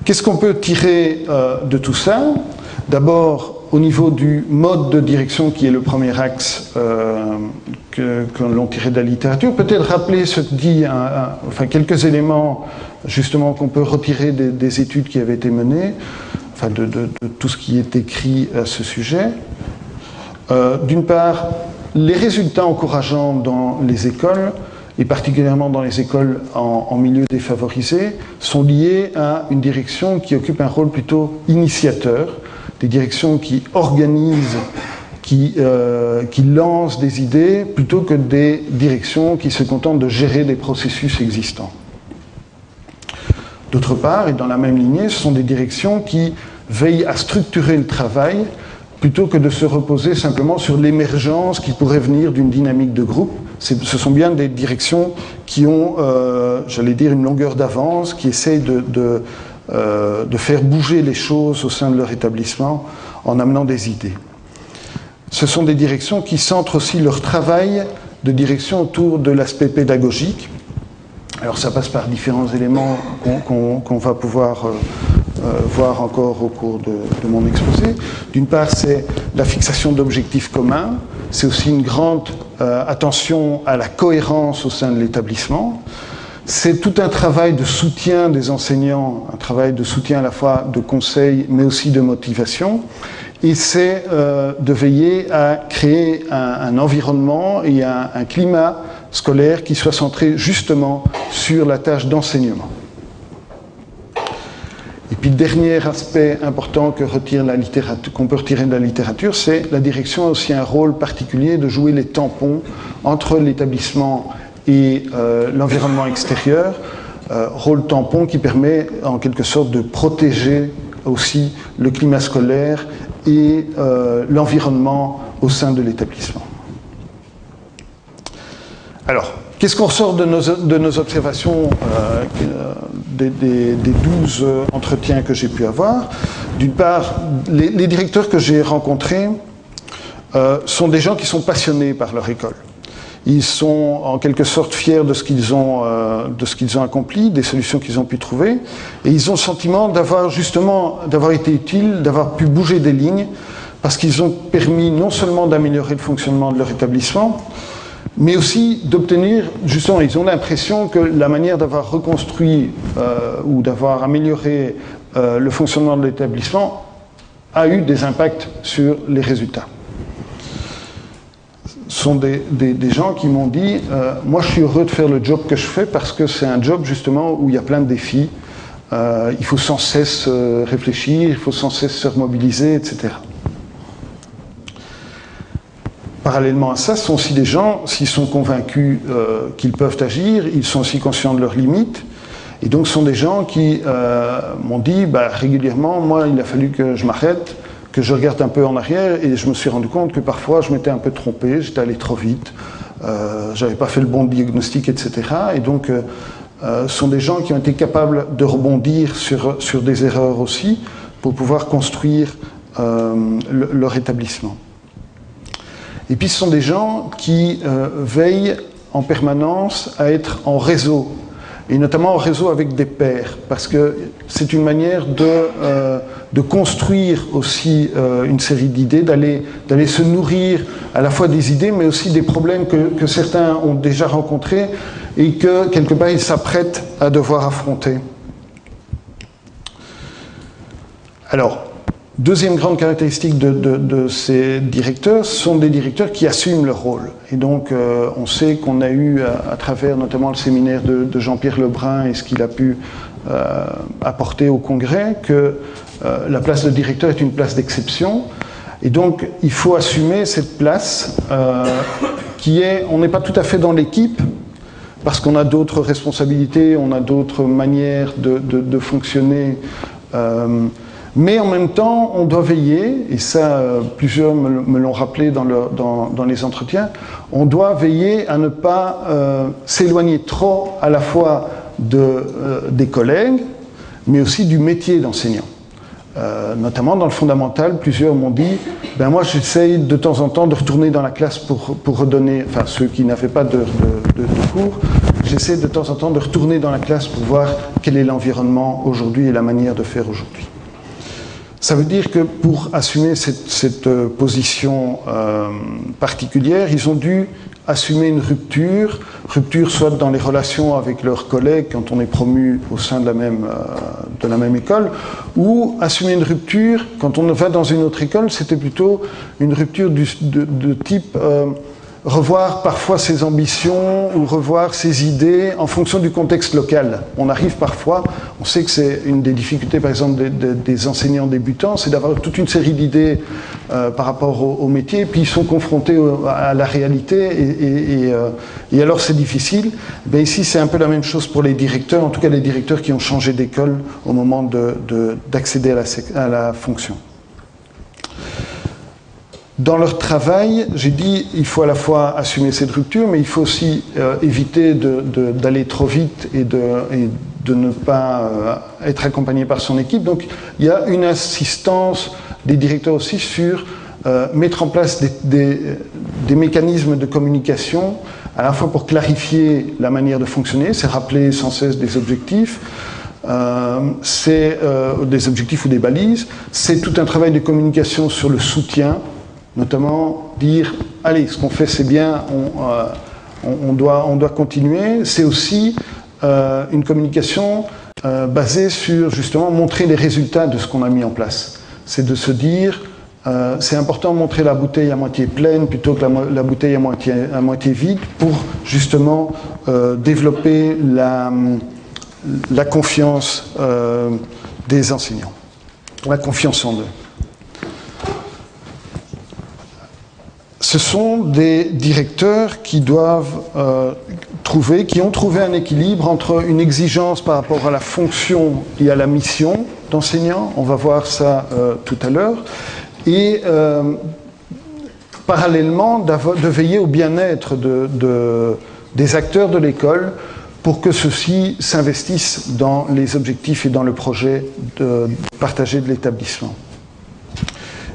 Qu'est-ce qu'on peut tirer de tout ça? D'abord, au niveau du mode de direction, qui est le premier axe que l'on tirait de la littérature, peut-être rappeler ce que dit, enfin quelques éléments justement qu'on peut retirer des études qui avaient été menées, enfin de tout ce qui est écrit à ce sujet. D'une part, les résultats encourageants dans les écoles, et particulièrement dans les écoles en milieu défavorisé, sont liés à une direction qui occupe un rôle plutôt initiateur, des directions qui organisent, qui lancent des idées, plutôt que des directions qui se contentent de gérer des processus existants. D'autre part, et dans la même lignée, ce sont des directions qui veillent à structurer le travail, plutôt que de se reposer simplement sur l'émergence qui pourrait venir d'une dynamique de groupe. Ce sont bien des directions qui ont, j'allais dire, une longueur d'avance, qui essayent de faire bouger les choses au sein de leur établissement en amenant des idées. Ce sont des directions qui centrent aussi leur travail de direction autour de l'aspect pédagogique. Alors ça passe par différents éléments qu'on va pouvoir voir encore au cours de mon exposé. D'une part, c'est la fixation d'objectifs communs. C'est aussi une grande attention à la cohérence au sein de l'établissement. C'est tout un travail de soutien des enseignants, un travail de soutien à la fois de conseil, mais aussi de motivation. Et c'est de veiller à créer un environnement et un climat scolaire qui soit centré justement sur la tâche d'enseignement. Et puis le dernier aspect important qu'on peut retirer de la littérature, c'est la direction a aussi un rôle particulier de jouer les tampons entre l'établissement et l'environnement extérieur, rôle tampon qui permet en quelque sorte de protéger aussi le climat scolaire et l'environnement au sein de l'établissement. Alors, qu'est-ce qu'on ressort de nos observations des 12 entretiens que j'ai pu avoir? D'une part, les directeurs que j'ai rencontrés sont des gens qui sont passionnés par leur école. Ils sont en quelque sorte fiers de ce qu'ils ont accompli, des solutions qu'ils ont pu trouver, et ils ont le sentiment d'avoir été utiles, d'avoir pu bouger des lignes, parce qu'ils ont permis non seulement d'améliorer le fonctionnement de leur établissement, mais aussi d'obtenir, justement, ils ont l'impression que la manière d'avoir reconstruit ou d'avoir amélioré le fonctionnement de l'établissement a eu des impacts sur les résultats. Ce sont des gens qui m'ont dit moi je suis heureux de faire le job que je fais parce que c'est un job justement où il y a plein de défis, il faut sans cesse réfléchir, il faut sans cesse se remobiliser, etc. Parallèlement à ça, ce sont aussi des gens, s'ils sont convaincus qu'ils peuvent agir, ils sont aussi conscients de leurs limites. Et donc, ce sont des gens qui m'ont dit régulièrement, moi, il a fallu que je m'arrête, que je regarde un peu en arrière, et je me suis rendu compte que parfois, je m'étais un peu trompé, j'étais allé trop vite, j'avais pas fait le bon diagnostic, etc. Et donc, ce sont des gens qui ont été capables de rebondir sur des erreurs aussi, pour pouvoir construire leur établissement. Et puis ce sont des gens qui veillent en permanence à être en réseau, et notamment en réseau avec des pairs, parce que c'est une manière de construire aussi une série d'idées, d'aller se nourrir à la fois des idées, mais aussi des problèmes que certains ont déjà rencontrés et que quelque part ils s'apprêtent à devoir affronter. Alors, deuxième grande caractéristique de ces directeurs, ce sont des directeurs qui assument leur rôle. Et donc, on sait qu'on a eu, à travers notamment le séminaire de Jean-Pierre Lebrun et ce qu'il a pu apporter au Congrès, que la place de directeur est une place d'exception. Et donc, il faut assumer cette place qui est... On n'est pas tout à fait dans l'équipe, parce qu'on a d'autres responsabilités, on a d'autres manières de fonctionner... mais en même temps, on doit veiller, et ça, plusieurs me l'ont rappelé dans les entretiens, on doit veiller à ne pas s'éloigner trop à la fois des collègues, mais aussi du métier d'enseignant. Notamment dans le fondamental, plusieurs m'ont dit moi j'essaye de temps en temps de retourner dans la classe pour redonner, enfin ceux qui n'avaient pas de cours, j'essaie de temps en temps de retourner dans la classe pour voir quel est l'environnement aujourd'hui et la manière de faire aujourd'hui. Ça veut dire que pour assumer cette position particulière, ils ont dû assumer une rupture soit dans les relations avec leurs collègues quand on est promu au sein de la même école, ou assumer une rupture quand on va dans une autre école. C'était plutôt une rupture de type revoir parfois ses ambitions ou revoir ses idées en fonction du contexte local. On arrive parfois, on sait que c'est une des difficultés par exemple des enseignants débutants, c'est d'avoir toute une série d'idées par rapport au métier, puis ils sont confrontés à la réalité et alors c'est difficile. Ben ici c'est un peu la même chose pour les directeurs, en tout cas les directeurs qui ont changé d'école au moment d'accéder à la fonction. Dans leur travail, j'ai dit, il faut à la fois assumer cette rupture, mais il faut aussi éviter d'aller trop vite et de ne pas être accompagné par son équipe. Donc, il y a une insistance des directeurs aussi sur mettre en place des mécanismes de communication, à la fois pour clarifier la manière de fonctionner, c'est rappeler sans cesse des objectifs, c'est des objectifs ou des balises, c'est tout un travail de communication sur le soutien, notamment dire, allez, ce qu'on fait c'est bien, on doit continuer. C'est aussi une communication basée sur justement montrer les résultats de ce qu'on a mis en place. C'est de se dire, c'est important de montrer la bouteille à moitié pleine plutôt que la bouteille à moitié vide pour justement développer la confiance des enseignants, la confiance en eux. Ce sont des directeurs qui doivent qui ont trouvé un équilibre entre une exigence par rapport à la fonction et à la mission d'enseignant, on va voir ça tout à l'heure, et parallèlement de veiller au bien-être des acteurs de l'école pour que ceux-ci s'investissent dans les objectifs et dans le projet partagé de l'établissement.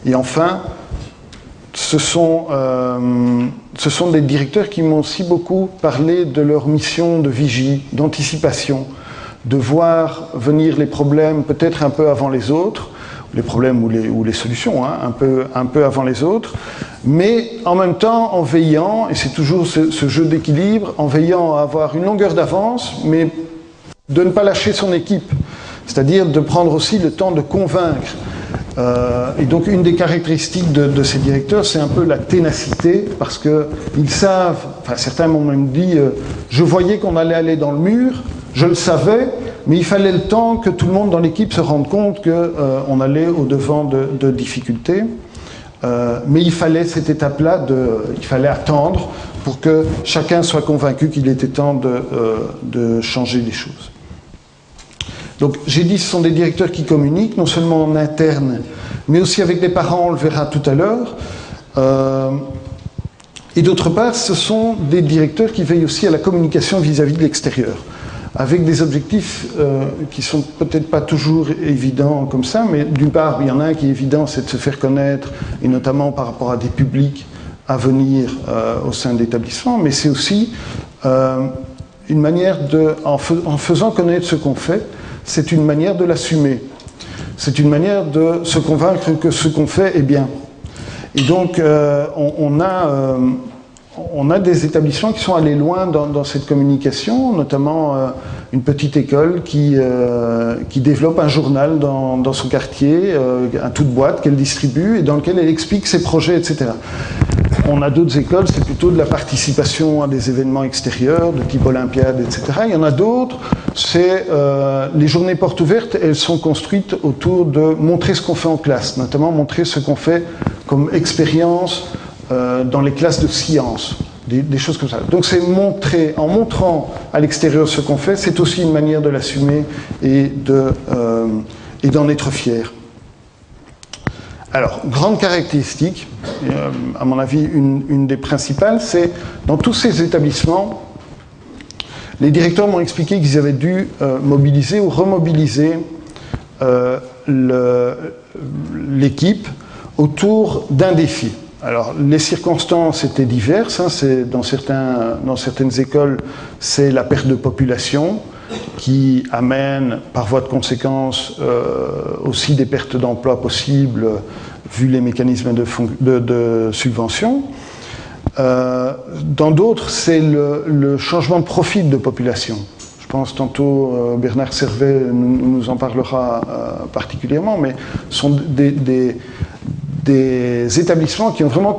Et enfin, ce sont des directeurs qui m'ont aussi beaucoup parlé de leur mission de vigie, d'anticipation, de voir venir les problèmes peut-être un peu avant les autres, les problèmes ou les solutions, hein, un peu avant les autres, mais en même temps en veillant, et c'est toujours ce jeu d'équilibre, en veillant à avoir une longueur d'avance, mais de ne pas lâcher son équipe, c'est-à-dire de prendre aussi le temps de convaincre. Et donc une des caractéristiques de ces directeurs, c'est un peu la ténacité, parce qu'ils savent, enfin certains m'ont même dit, je voyais qu'on allait aller dans le mur, je le savais, mais il fallait le temps que tout le monde dans l'équipe se rende compte qu'on allait au-devant de difficultés. Mais il fallait cette étape-là, il fallait attendre pour que chacun soit convaincu qu'il était temps de changer les choses. Donc j'ai dit, ce sont des directeurs qui communiquent, non seulement en interne, mais aussi avec les parents, on le verra tout à l'heure. Et d'autre part, ce sont des directeurs qui veillent aussi à la communication vis-à-vis de l'extérieur, avec des objectifs qui sont peut-être pas toujours évidents comme ça, mais d'une part, il y en a un qui est évident, c'est de se faire connaître, et notamment par rapport à des publics à venir au sein de l'établissement, mais c'est aussi une manière en faisant connaître ce qu'on fait, c'est une manière de l'assumer. C'est une manière de se convaincre que ce qu'on fait est bien. Et donc, on a des établissements qui sont allés loin dans cette communication, notamment une petite école qui développe un journal dans son quartier, un toute boîte qu'elle distribue et dans lequel elle explique ses projets, etc. On a d'autres écoles, c'est plutôt de la participation à des événements extérieurs, de type Olympiade, etc. Il y en a d'autres, c'est les journées portes ouvertes, elles sont construites autour de montrer ce qu'on fait en classe, notamment montrer ce qu'on fait comme expérience dans les classes de sciences, des choses comme ça. Donc c'est montrer, en montrant à l'extérieur ce qu'on fait, c'est aussi une manière de l'assumer et d'en être fier. Alors, grande caractéristique, à mon avis une des principales, c'est dans tous ces établissements, les directeurs m'ont expliqué qu'ils avaient dû mobiliser ou remobiliser l'équipe autour d'un défi. Alors, les circonstances étaient diverses. Hein, dans certaines écoles, c'est la perte de population qui amène, par voie de conséquence, aussi des pertes d'emploi possibles, vu les mécanismes de subvention. Dans d'autres, c'est le changement de profil de population. Je pense tantôt Bernard Servet nous en parlera particulièrement, mais ce sont des établissements qui ont vraiment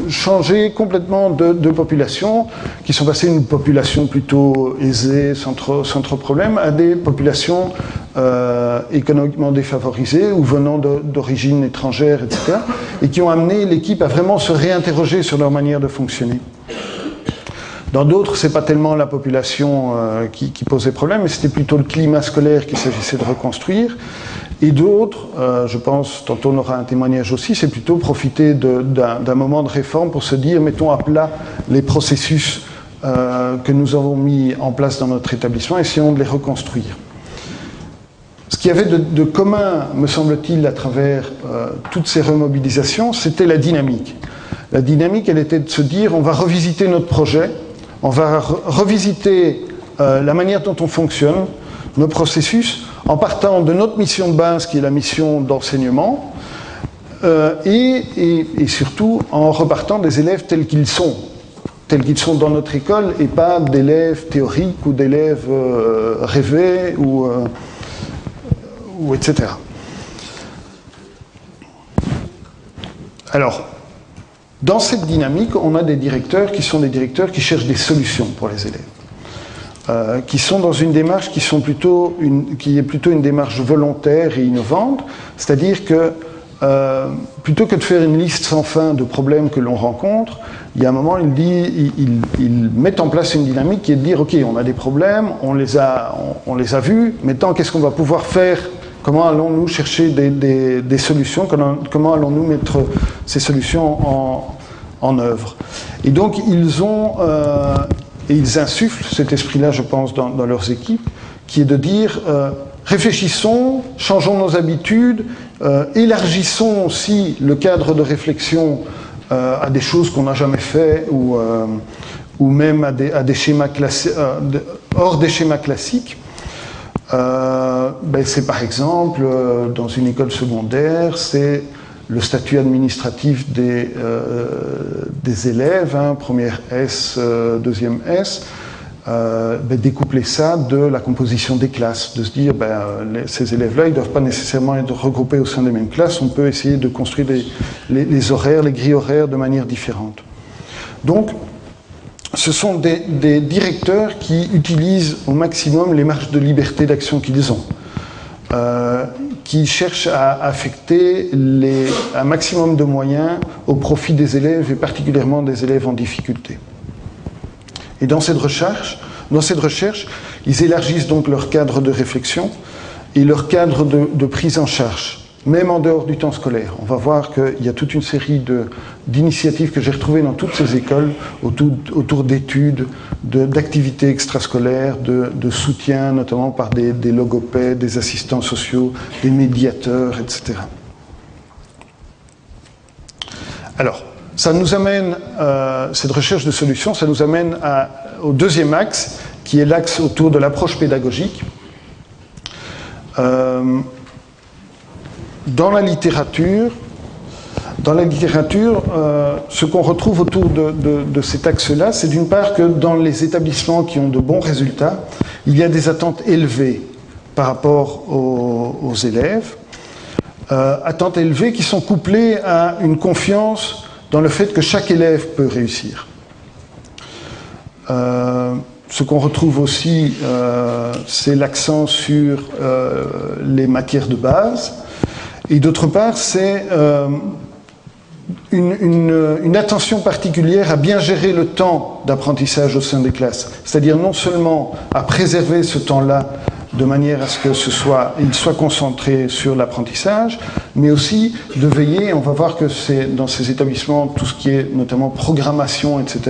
changé complètement de population, qui sont passés d'une population plutôt aisée, sans trop problème, à des populations économiquement défavorisées ou venant d'origine étrangère, etc., et qui ont amené l'équipe à vraiment se réinterroger sur leur manière de fonctionner. Dans d'autres, ce n'est pas tellement la population qui posait problème, mais c'était plutôt le climat scolaire qu'il s'agissait de reconstruire. Et d'autres, je pense, tantôt on aura un témoignage aussi, c'est plutôt profiter d'un moment de réforme pour se dire, mettons à plat les processus que nous avons mis en place dans notre établissement, essayons de les reconstruire. Ce qu'il y avait de commun, me semble-t-il, à travers toutes ces remobilisations, c'était la dynamique. La dynamique, elle était de se dire, on va revisiter notre projet, on va revisiter la manière dont on fonctionne, nos processus, en partant de notre mission de base, qui est la mission d'enseignement, et surtout en repartant des élèves tels qu'ils sont dans notre école, et pas d'élèves théoriques ou d'élèves rêvés, ou etc. Alors, dans cette dynamique, on a des directeurs qui sont des directeurs qui cherchent des solutions pour les élèves. Qui sont dans une démarche qui est plutôt une démarche volontaire et innovante, c'est-à-dire que plutôt que de faire une liste sans fin de problèmes que l'on rencontre, il y a un moment, ils mettent en place une dynamique qui est de dire, ok, on a des problèmes, on les a vus, maintenant qu'est-ce qu'on va pouvoir faire? Comment allons-nous chercher des solutions? Comment allons-nous mettre ces solutions en œuvre? Et donc, ils insufflent cet esprit-là, je pense, dans leurs équipes, qui est de dire, réfléchissons, changeons nos habitudes, élargissons aussi le cadre de réflexion à des choses qu'on n'a jamais fait, ou même à des schémas hors des schémas classiques. C'est par exemple, dans une école secondaire, c'est le statut administratif des élèves, hein, première S, deuxième S, découpler ça de la composition des classes, de se dire, ces élèves-là, ils ne doivent pas nécessairement être regroupés au sein des mêmes classes, on peut essayer de construire les horaires, les grilles horaires de manière différente. Donc, ce sont des directeurs qui utilisent au maximum les marges de liberté d'action qu'ils ont, qui cherchent à affecter un maximum de moyens au profit des élèves, et particulièrement des élèves en difficulté. Et dans cette recherche, ils élargissent donc leur cadre de réflexion et leur cadre de prise en charge, même en dehors du temps scolaire. On va voir qu'il y a toute une série d'initiatives que j'ai retrouvées dans toutes ces écoles autour d'études, d'activités extrascolaires, de soutien, notamment par des logopèdes, des assistants sociaux, des médiateurs, etc. Alors, ça nous amène, cette recherche de solutions, ça nous amène au deuxième axe, qui est l'axe autour de l'approche pédagogique. Dans la littérature, ce qu'on retrouve autour de cet axe-là, c'est d'une part que dans les établissements qui ont de bons résultats, il y a des attentes élevées par rapport aux élèves, attentes élevées qui sont couplées à une confiance dans le fait que chaque élève peut réussir. Ce qu'on retrouve aussi, c'est l'accent sur les matières de base. Et d'autre part, c'est une attention particulière à bien gérer le temps d'apprentissage au sein des classes. C'est-à-dire non seulement à préserver ce temps-là de manière à ce que il soit concentré sur l'apprentissage, mais aussi de veiller, on va voir que c'est dans ces établissements, tout ce qui est notamment programmation, etc.,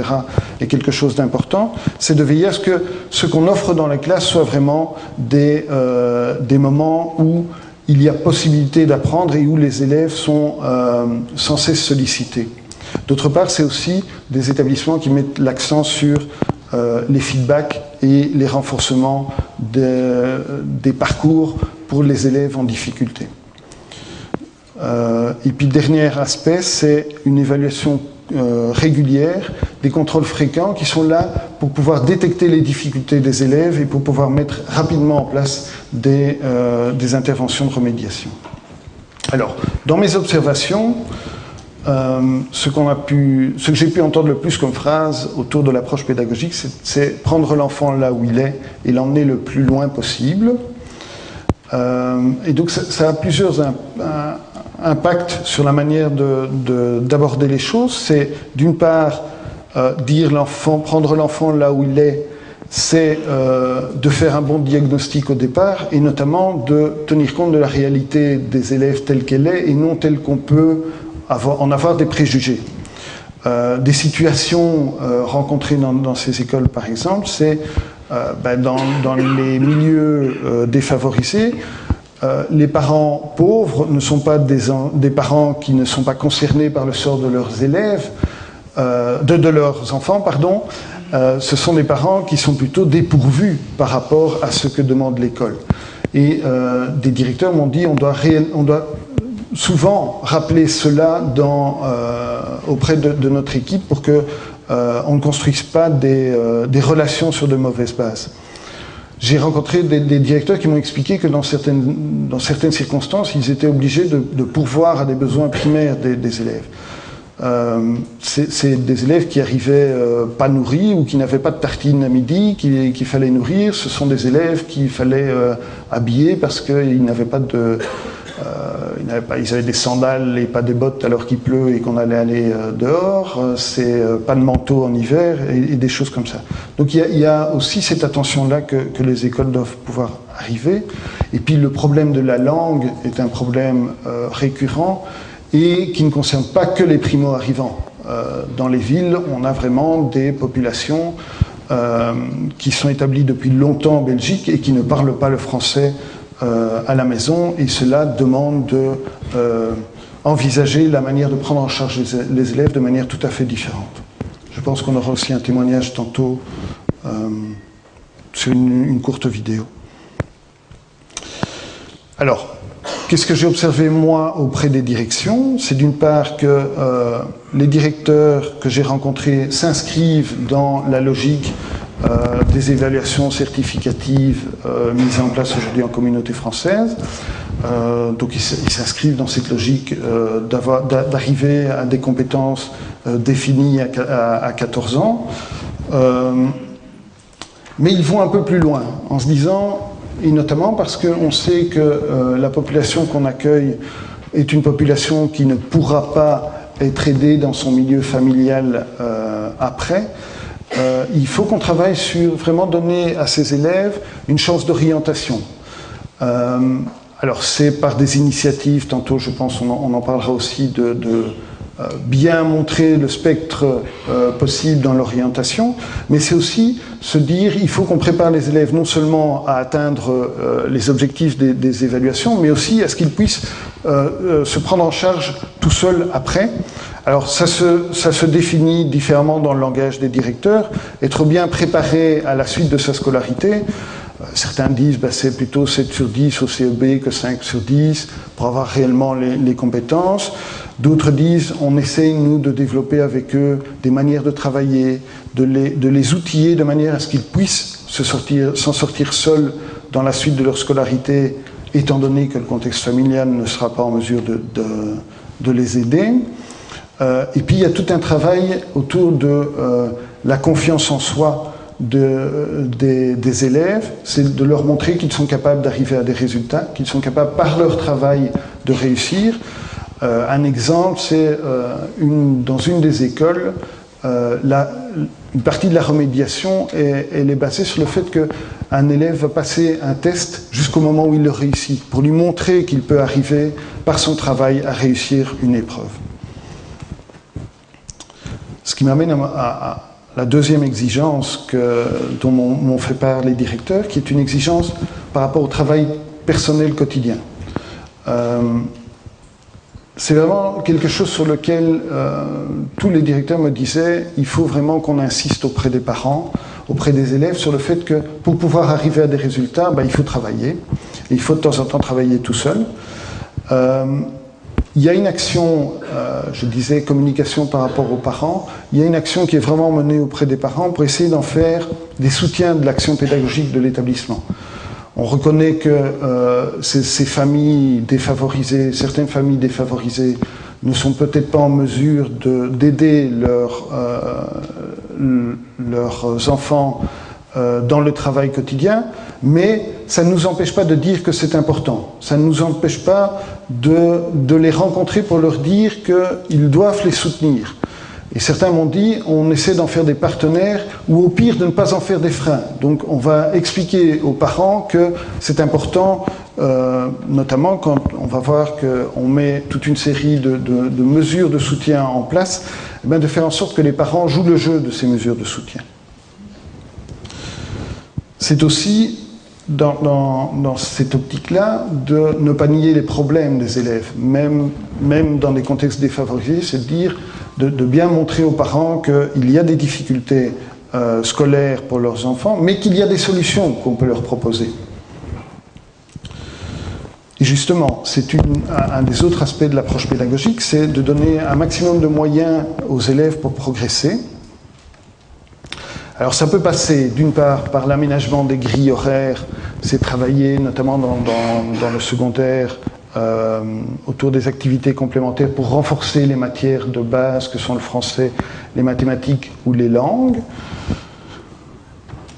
est quelque chose d'important, c'est de veiller à ce que ce qu'on offre dans la classe soit vraiment des moments où il y a possibilité d'apprendre et où les élèves sont sans cesse sollicités. D'autre part, c'est aussi des établissements qui mettent l'accent sur les feedbacks et les renforcements des parcours pour les élèves en difficulté. Et puis, dernier aspect, c'est une évaluation régulière, des contrôles fréquents qui sont là pour pouvoir détecter les difficultés des élèves et pour pouvoir mettre rapidement en place des interventions de remédiation. Alors, dans mes observations, ce que j'ai pu entendre le plus comme phrase autour de l'approche pédagogique, c'est prendre l'enfant là où il est et l'emmener le plus loin possible. Et donc ça a plusieurs impacts sur la manière d'aborder les choses. C'est d'une part dire prendre l'enfant là où il est, c'est de faire un bon diagnostic au départ et notamment de tenir compte de la réalité des élèves telle qu'elle est et non telle qu'on peut en avoir des préjugés. Des situations rencontrées dans ces écoles, par exemple, c'est dans les milieux défavorisés, les parents pauvres ne sont pas des parents qui ne sont pas concernés par le sort de leurs élèves, de leurs enfants, pardon. Ce sont des parents qui sont plutôt dépourvus par rapport à ce que demande l'école. Et des directeurs m'ont dit on doit souvent rappeler cela auprès de notre équipe pour qu'on ne construise pas des relations sur de mauvaises bases. J'ai rencontré des directeurs qui m'ont expliqué que dans certaines circonstances, ils étaient obligés de pourvoir à des besoins primaires des élèves. C'est des élèves qui arrivaient pas nourris ou qui n'avaient pas de tartine à midi qu'il fallait nourrir. Ce sont des élèves qu'il fallait habiller parce qu'ils n'avaient pas de... ils avaient des sandales et pas des bottes alors qu'il pleut et qu'on allait aller dehors, pas de manteau en hiver et des choses comme ça. Donc il y a aussi cette attention-là que les écoles doivent pouvoir arriver. Et puis le problème de la langue est un problème récurrent et qui ne concerne pas que les primo-arrivants. Dans les villes, on a vraiment des populations qui sont établies depuis longtemps en Belgique et qui ne parlent pas le français à la maison, et cela demande d'envisager la manière de prendre en charge les élèves de manière tout à fait différente. Je pense qu'on aura aussi un témoignage tantôt sur une courte vidéo. Alors, qu'est-ce que j'ai observé moi auprès des directions? C'est d'une part que les directeurs que j'ai rencontrés s'inscrivent dans la logique des évaluations certificatives mises en place aujourd'hui en communauté française. Donc ils s'inscrivent dans cette logique d'arriver à des compétences définies à 14 ans. Mais ils vont un peu plus loin en se disant, et notamment parce qu'on sait que la population qu'on accueille est une population qui ne pourra pas être aidée dans son milieu familial après. Il faut qu'on travaille sur vraiment donner à ces élèves une chance d'orientation. Alors c'est par des initiatives, tantôt je pense on en parlera aussi, de bien montrer le spectre possible dans l'orientation, mais c'est aussi se dire il faut qu'on prépare les élèves non seulement à atteindre les objectifs des évaluations, mais aussi à ce qu'ils puissent se prendre en charge tout seuls après. Alors ça se définit différemment dans le langage des directeurs. Être bien préparé à la suite de sa scolarité, certains disent c'est plutôt 7 sur 10 au CEB que 5 sur 10 pour avoir réellement les compétences. D'autres disent on essaye nous de développer avec eux des manières de travailler, de les outiller de manière à ce qu'ils puissent s'en sortir seuls dans la suite de leur scolarité, étant donné que le contexte familial ne sera pas en mesure de les aider. Et puis il y a tout un travail autour de la confiance en soi des élèves, c'est de leur montrer qu'ils sont capables d'arriver à des résultats, qu'ils sont capables par leur travail de réussir. Un exemple, c'est dans une des écoles, une partie de la remédiation, elle est basée sur le fait qu'un élève va passer un test jusqu'au moment où il le réussit, pour lui montrer qu'il peut arriver par son travail à réussir une épreuve. Ce qui m'amène à la deuxième exigence dont m'ont fait part les directeurs, qui est une exigence par rapport au travail personnel quotidien. c'est vraiment quelque chose sur lequel tous les directeurs me disaient il faut vraiment qu'on insiste auprès des parents, auprès des élèves, sur le fait que pour pouvoir arriver à des résultats, il faut travailler. Et il faut de temps en temps travailler tout seul. Il y a une action, je disais communication par rapport aux parents, il y a une action qui est vraiment menée auprès des parents pour essayer d'en faire des soutiens de l'action pédagogique de l'établissement. On reconnaît que ces familles défavorisées, certaines familles défavorisées, ne sont peut-être pas en mesure d'aider leurs enfants dans le travail quotidien, mais ça ne nous empêche pas de dire que c'est important. Ça ne nous empêche pas de les rencontrer pour leur dire qu'ils doivent les soutenir. Et certains m'ont dit, on essaie d'en faire des partenaires, ou au pire de ne pas en faire des freins. Donc on va expliquer aux parents que c'est important, notamment quand on va voir qu'on met toute une série de mesures de soutien en place, de faire en sorte que les parents jouent le jeu de ces mesures de soutien. C'est aussi, dans cette optique-là, de ne pas nier les problèmes des élèves, même dans des contextes défavorisés, c'est de dire, de bien montrer aux parents qu'il y a des difficultés scolaires pour leurs enfants, mais qu'il y a des solutions qu'on peut leur proposer. Et justement, c'est un des autres aspects de l'approche pédagogique, c'est de donner un maximum de moyens aux élèves pour progresser. Alors ça peut passer d'une part par l'aménagement des grilles horaires, c'est travailler notamment dans le secondaire autour des activités complémentaires pour renforcer les matières de base que sont le français, les mathématiques ou les langues.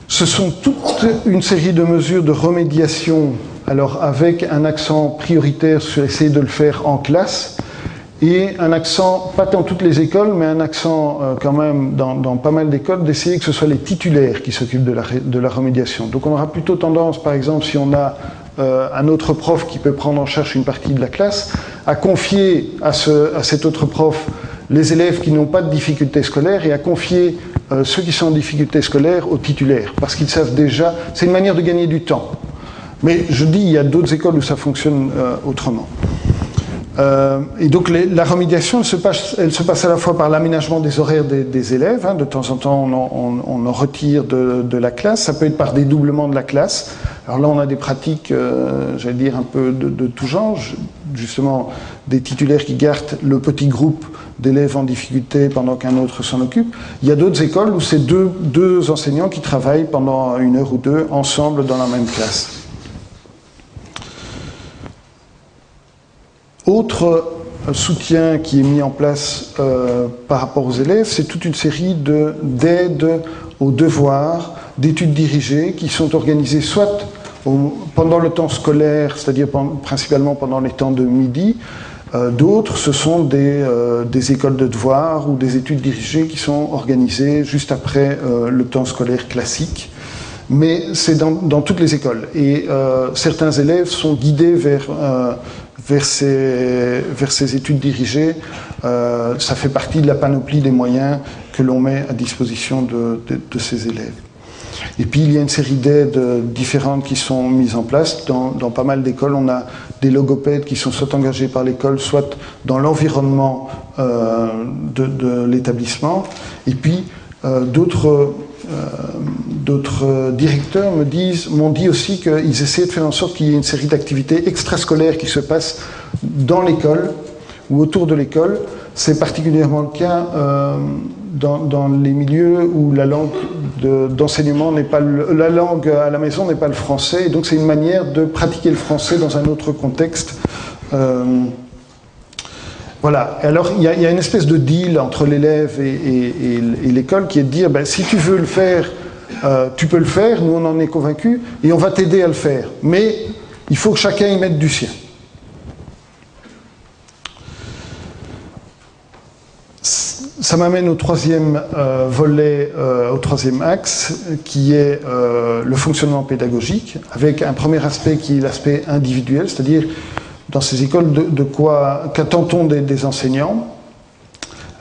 Ce sont toute une série de mesures de remédiation, alors avec un accent prioritaire sur essayer de le faire en classe, et un accent, pas dans toutes les écoles, mais un accent quand même dans pas mal d'écoles, d'essayer que ce soit les titulaires qui s'occupent de la remédiation. Donc on aura plutôt tendance, par exemple, si on a un autre prof qui peut prendre en charge une partie de la classe, à confier à cet autre prof les élèves qui n'ont pas de difficultés scolaires et à confier ceux qui sont en difficulté scolaire aux titulaires, parce qu'ils savent déjà, c'est une manière de gagner du temps. Mais je dis, il y a d'autres écoles où ça fonctionne autrement. Et donc la remédiation, elle se passe à la fois par l'aménagement des horaires des élèves, de temps en temps on en retire de la classe, ça peut être par dédoublement de la classe. Alors là on a des pratiques, j'allais dire un peu de tout genre, justement des titulaires qui gardent le petit groupe d'élèves en difficulté pendant qu'un autre s'en occupe. Il y a d'autres écoles où c'est deux enseignants qui travaillent pendant 1 heure ou 2 ensemble dans la même classe. Autre soutien qui est mis en place par rapport aux élèves, c'est toute une série d'aides aux devoirs, d'études dirigées qui sont organisées soit pendant le temps scolaire, c'est-à-dire principalement pendant les temps de midi. D'autres, ce sont des écoles de devoirs ou des études dirigées qui sont organisées juste après le temps scolaire classique. Mais c'est dans toutes les écoles. Et certains élèves sont guidés vers ces études dirigées. Ça fait partie de la panoplie des moyens que l'on met à disposition de ces élèves. Et puis il y a une série d'aides différentes qui sont mises en place. Dans pas mal d'écoles, on a des logopèdes qui sont soit engagés par l'école, soit dans l'environnement de l'établissement. Et puis d'autres directeurs m'ont dit aussi qu'ils essaient de faire en sorte qu'il y ait une série d'activités extrascolaires qui se passent dans l'école ou autour de l'école. C'est particulièrement le cas dans les milieux où la langue d'enseignement n'est pas la langue à la maison n'est pas le français, et donc c'est une manière de pratiquer le français dans un autre contexte. Voilà. Alors il y a une espèce de deal entre l'élève et l'école qui est de dire si tu veux le faire, tu peux le faire, nous on en est convaincus, et on va t'aider à le faire. Mais il faut que chacun y mette du sien. Ça m'amène au troisième volet, au troisième axe, qui est le fonctionnement pédagogique, avec un premier aspect qui est l'aspect individuel, c'est-à-dire dans ces écoles, qu'attend-on des enseignants?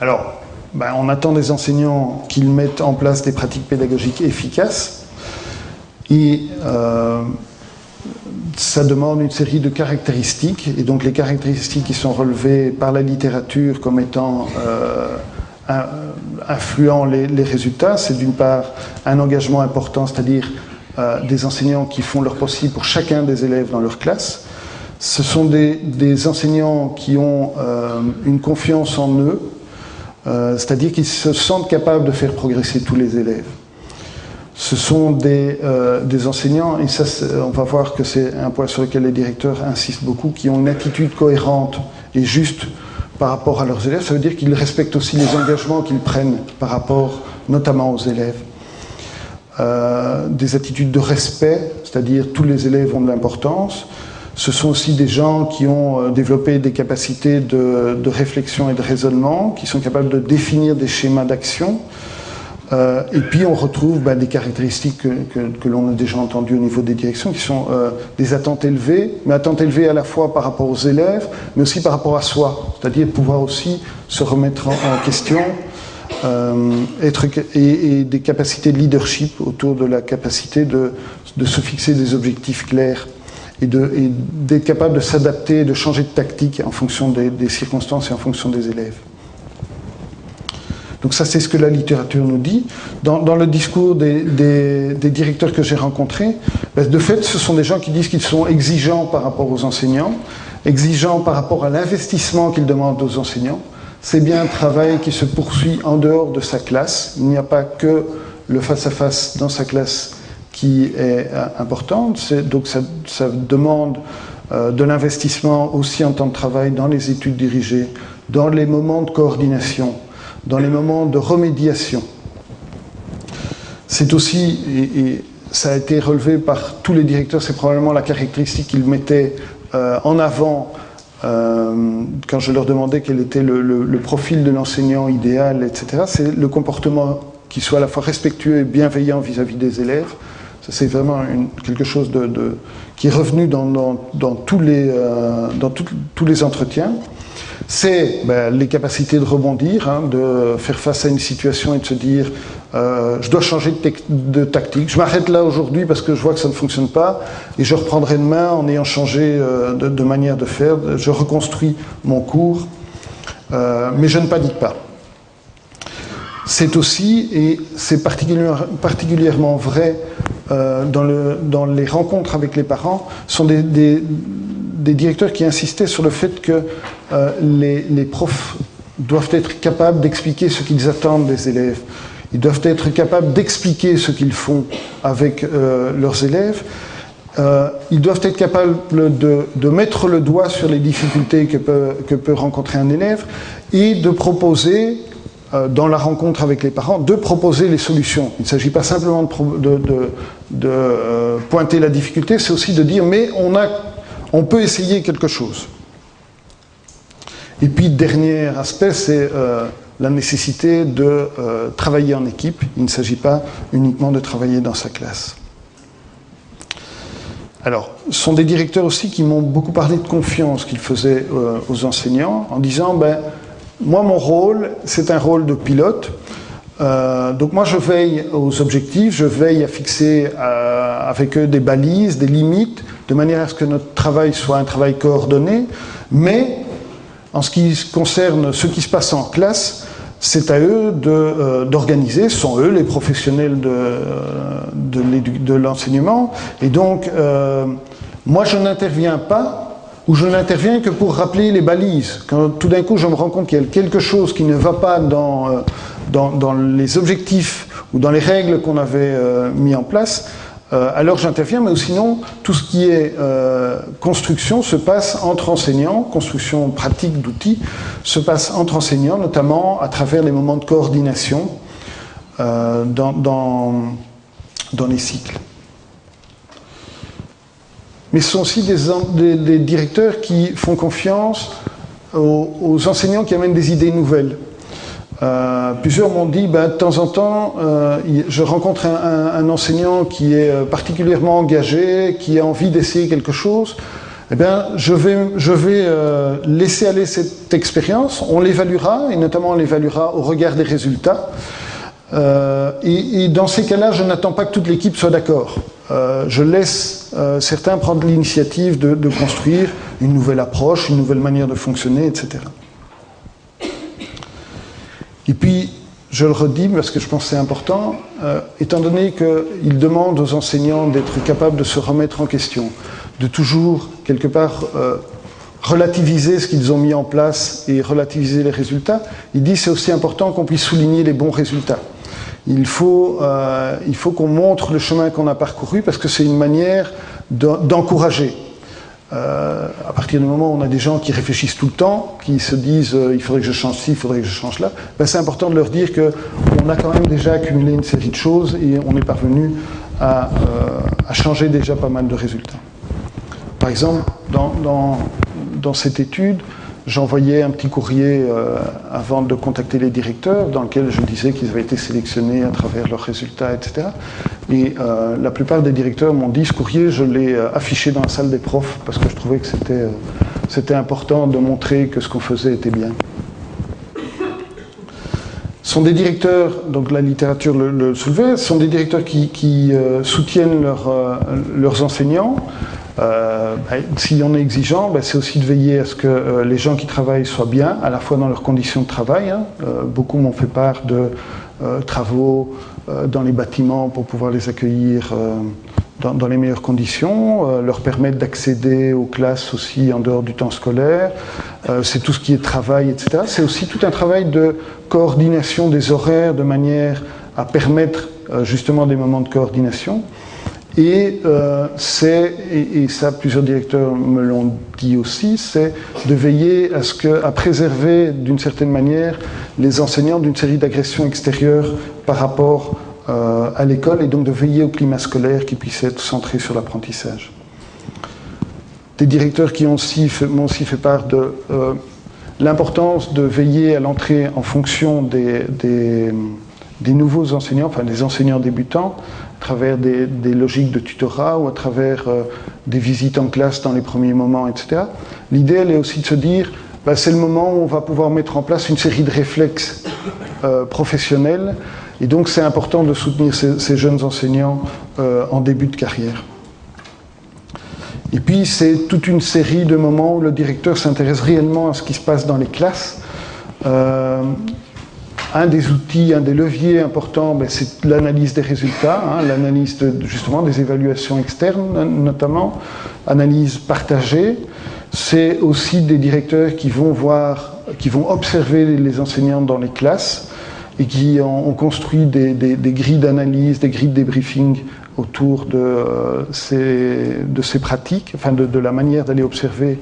Alors, on attend des enseignants qu'ils mettent en place des pratiques pédagogiques efficaces. Et ça demande une série de caractéristiques, et donc les caractéristiques qui sont relevées par la littérature comme étant influent les résultats, c'est d'une part un engagement important, c'est-à-dire des enseignants qui font leur possible pour chacun des élèves dans leur classe. Ce sont des enseignants qui ont une confiance en eux, c'est-à-dire qu'ils se sentent capables de faire progresser tous les élèves. Ce sont des enseignants, et ça on va voir que c'est un point sur lequel les directeurs insistent beaucoup, qui ont une attitude cohérente et juste par rapport à leurs élèves. Ça veut dire qu'ils respectent aussi les engagements qu'ils prennent par rapport notamment aux élèves. Des attitudes de respect, c'est-à-dire tous les élèves ont de l'importance. Ce sont aussi des gens qui ont développé des capacités de réflexion et de raisonnement, qui sont capables de définir des schémas d'action. Et puis on retrouve des caractéristiques que l'on a déjà entendues au niveau des directions, qui sont des attentes élevées, mais attentes élevées à la fois par rapport aux élèves, mais aussi par rapport à soi, c'est-à-dire pouvoir aussi se remettre en question, et des capacités de leadership autour de la capacité de se fixer des objectifs clairs et d'être capable de s'adapter, de changer de tactique en fonction des circonstances et en fonction des élèves. Donc ça, c'est ce que la littérature nous dit. Dans le discours des directeurs que j'ai rencontrés, de fait, ce sont des gens qui disent qu'ils sont exigeants par rapport aux enseignants, exigeants par rapport à l'investissement qu'ils demandent aux enseignants. C'est bien un travail qui se poursuit en dehors de sa classe. Il n'y a pas que le face-à-face dans sa classe qui est important. Donc ça demande de l'investissement aussi en temps de travail dans les études dirigées, dans les moments de coordination, dans les moments de remédiation. C'est aussi, et ça a été relevé par tous les directeurs, c'est probablement la caractéristique qu'ils mettaient en avant quand je leur demandais quel était le profil de l'enseignant idéal, etc. C'est le comportement qui soit à la fois respectueux et bienveillant vis-à-vis des élèves. Ça, c'est vraiment quelque chose qui est revenu dans tous les entretiens. C'est les capacités de rebondir, de faire face à une situation et de se dire je dois changer de tactique, je m'arrête là aujourd'hui parce que je vois que ça ne fonctionne pas et je reprendrai demain en ayant changé de manière de faire, je reconstruis mon cours, mais je ne panique pas. C'est aussi, et c'est particulièrement vrai dans les rencontres avec les parents, sont des directeurs qui insistaient sur le fait que les profs doivent être capables d'expliquer ce qu'ils attendent des élèves. Ils doivent être capables d'expliquer ce qu'ils font avec leurs élèves. Ils doivent être capables de mettre le doigt sur les difficultés que peut rencontrer un élève et de proposer, dans la rencontre avec les parents, de proposer les solutions. Il ne s'agit pas simplement de pointer la difficulté, c'est aussi de dire mais on peut essayer quelque chose. Et puis, dernier aspect, c'est la nécessité de travailler en équipe. Il ne s'agit pas uniquement de travailler dans sa classe. Alors, ce sont des directeurs aussi qui m'ont beaucoup parlé de confiance qu'ils faisaient aux enseignants, en disant, moi, mon rôle, c'est un rôle de pilote. Donc moi, je veille aux objectifs, je veille à fixer avec eux des balises, des limites, de manière à ce que notre travail soit un travail coordonné, mais en ce qui concerne ce qui se passe en classe, c'est à eux d'organiser, ce sont eux les professionnels de l'enseignement, et donc moi je n'interviens pas, ou je n'interviens que pour rappeler les balises. Quand tout d'un coup je me rends compte qu'il y a quelque chose qui ne va pas dans les objectifs ou dans les règles qu'on avait mis en place, alors j'interviens, mais sinon, tout ce qui est construction se passe entre enseignants, construction pratique d'outils, se passe entre enseignants, notamment à travers les moments de coordination dans les cycles. Mais ce sont aussi des directeurs qui font confiance aux enseignants qui amènent des idées nouvelles. Plusieurs m'ont dit, de temps en temps, je rencontre un enseignant qui est particulièrement engagé, qui a envie d'essayer quelque chose, je vais laisser aller cette expérience, on l'évaluera, et notamment on l'évaluera au regard des résultats. Et dans ces cas-là, je n'attends pas que toute l'équipe soit d'accord. je laisse certains prendre l'initiative de construire une nouvelle approche, une nouvelle manière de fonctionner, etc. Et puis, je le redis parce que je pense que c'est important, étant donné qu'il demande aux enseignants d'être capables de se remettre en question, de toujours, quelque part, relativiser ce qu'ils ont mis en place et relativiser les résultats, il dit que c'est aussi important qu'on puisse souligner les bons résultats. Il faut qu'on montre le chemin qu'on a parcouru parce que c'est une manière d'encourager. À partir du moment où on a des gens qui réfléchissent tout le temps, qui se disent il faudrait que je change ci, il faudrait que je change là, ben c'est important de leur dire qu'on a quand même déjà accumulé une série de choses et on est parvenu à changer déjà pas mal de résultats. Par exemple, dans cette étude, j'envoyais un petit courrier avant de contacter les directeurs dans lequel je disais qu'ils avaient été sélectionnés à travers leurs résultats, etc. Et la plupart des directeurs m'ont dit ce courrier, je l'ai affiché dans la salle des profs parce que je trouvais que c'était important de montrer que ce qu'on faisait était bien. Ce sont des directeurs, donc la littérature le soulevait, ce sont des directeurs qui soutiennent leurs enseignants. Si on est exigeant, c'est aussi de veiller à ce que les gens qui travaillent soient bien, à la fois dans leurs conditions de travail. Beaucoup m'ont fait part de travaux dans les bâtiments pour pouvoir les accueillir dans les meilleures conditions, leur permettre d'accéder aux classes aussi en dehors du temps scolaire. C'est tout ce qui est travail, etc. C'est aussi tout un travail de coordination des horaires de manière à permettre justement des moments de coordination. Et ça plusieurs directeurs me l'ont dit aussi, c'est de veiller à préserver d'une certaine manière les enseignants d'une série d'agressions extérieures par rapport à l'école et donc de veiller au climat scolaire qui puisse être centré sur l'apprentissage. Des directeurs qui m'ont aussi fait part de l'importance de veiller à l'entrée en fonction des nouveaux enseignants, enfin des enseignants débutants, à travers des logiques de tutorat ou à travers des visites en classe dans les premiers moments, etc. L'idée, elle est aussi de se dire, c'est le moment où on va pouvoir mettre en place une série de réflexes professionnels, et donc c'est important de soutenir ces jeunes enseignants en début de carrière. Et puis c'est toute une série de moments où le directeur s'intéresse réellement à ce qui se passe dans les classes. Un des outils, un des leviers importants, c'est l'analyse des résultats, l'analyse justement des évaluations externes notamment, analyse partagée. C'est aussi des directeurs qui vont observer les enseignants dans les classes et qui ont construit des grilles d'analyse, des grilles de débriefing autour de ces pratiques, enfin de la manière d'aller observer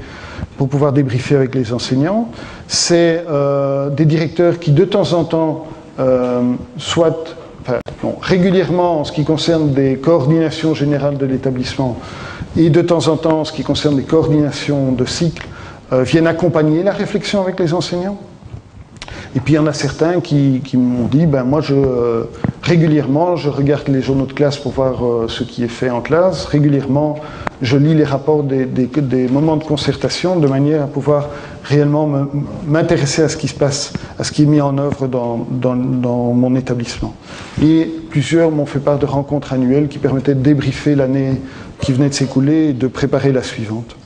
pour pouvoir débriefer avec les enseignants. C'est des directeurs qui, de temps en temps, régulièrement en ce qui concerne des coordinations générales de l'établissement et de temps en temps en ce qui concerne des coordinations de cycle, viennent accompagner la réflexion avec les enseignants. Et puis il y en a certains qui m'ont dit, moi régulièrement je regarde les journaux de classe pour voir ce qui est fait en classe, régulièrement je lis les rapports des moments de concertation de manière à pouvoir réellement m'intéresser à ce qui se passe, à ce qui est mis en œuvre dans mon établissement. Et plusieurs m'ont fait part de rencontres annuelles qui permettaient de débriefer l'année qui venait de s'écouler et de préparer la suivante.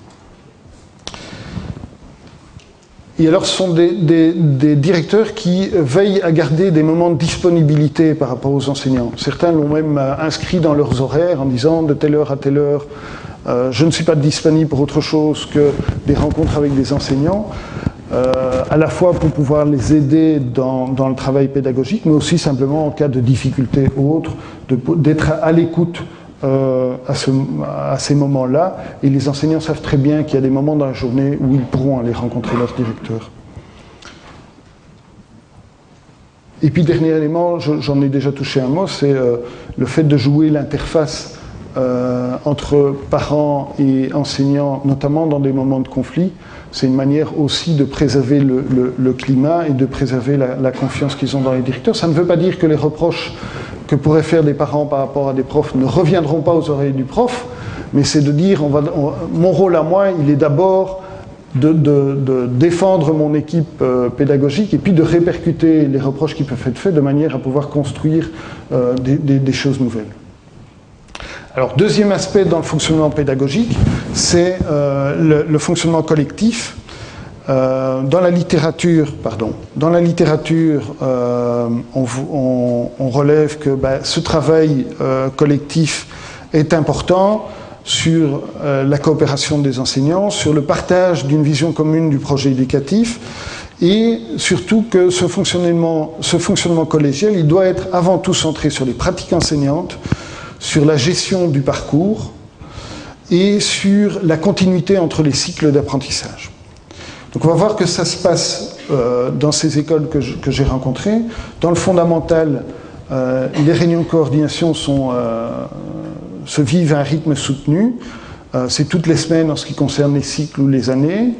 Et alors, ce sont des directeurs qui veillent à garder des moments de disponibilité par rapport aux enseignants. Certains l'ont même inscrit dans leurs horaires en disant de telle heure à telle heure, je ne suis pas disponible pour autre chose que des rencontres avec des enseignants, à la fois pour pouvoir les aider dans le travail pédagogique, mais aussi simplement en cas de difficulté ou autre, d'être à l'écoute à ces moments-là, et les enseignants savent très bien qu'il y a des moments dans la journée où ils pourront aller rencontrer leur directeur. Et puis dernier élément, j'en ai déjà touché un mot, c'est le fait de jouer l'interface entre parents et enseignants, notamment dans des moments de conflit. C'est une manière aussi de préserver le climat et de préserver la confiance qu'ils ont dans les directeurs. Ça ne veut pas dire que les reproches que pourraient faire des parents par rapport à des profs ne reviendront pas aux oreilles du prof, mais c'est de dire, mon rôle à moi, il est d'abord de défendre mon équipe pédagogique et puis de répercuter les reproches qui peuvent être faits de manière à pouvoir construire des choses nouvelles. Alors, deuxième aspect dans le fonctionnement pédagogique, c'est le fonctionnement collectif. Dans la littérature, on relève que ce travail collectif est important sur la coopération des enseignants, sur le partage d'une vision commune du projet éducatif, et surtout que ce fonctionnement collégial, il doit être avant tout centré sur les pratiques enseignantes, sur la gestion du parcours et sur la continuité entre les cycles d'apprentissage. Donc on va voir que ça se passe dans ces écoles que j'ai rencontrées. Dans le fondamental, les réunions de coordination se vivent à un rythme soutenu. C'est toutes les semaines en ce qui concerne les cycles ou les années.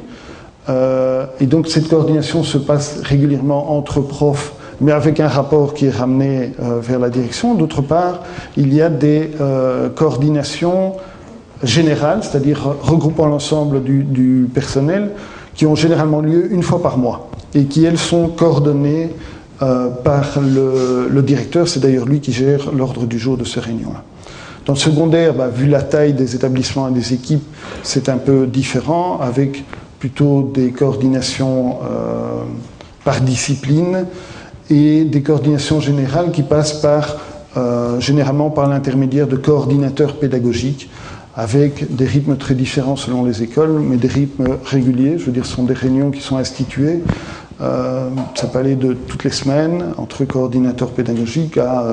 Et donc cette coordination se passe régulièrement entre profs, mais avec un rapport qui est ramené vers la direction. D'autre part, il y a des coordinations générales, c'est-à-dire regroupant l'ensemble du personnel, qui ont généralement lieu une fois par mois et qui, elles, sont coordonnées par le directeur. C'est d'ailleurs lui qui gère l'ordre du jour de ces réunions-là. Dans le secondaire, vu la taille des établissements et des équipes, c'est un peu différent, avec plutôt des coordinations par discipline et des coordinations générales qui passent généralement par l'intermédiaire de coordinateurs pédagogiques, avec des rythmes très différents selon les écoles, mais des rythmes réguliers. Je veux dire, ce sont des réunions qui sont instituées. Ça peut aller de toutes les semaines, entre coordinateurs pédagogiques, à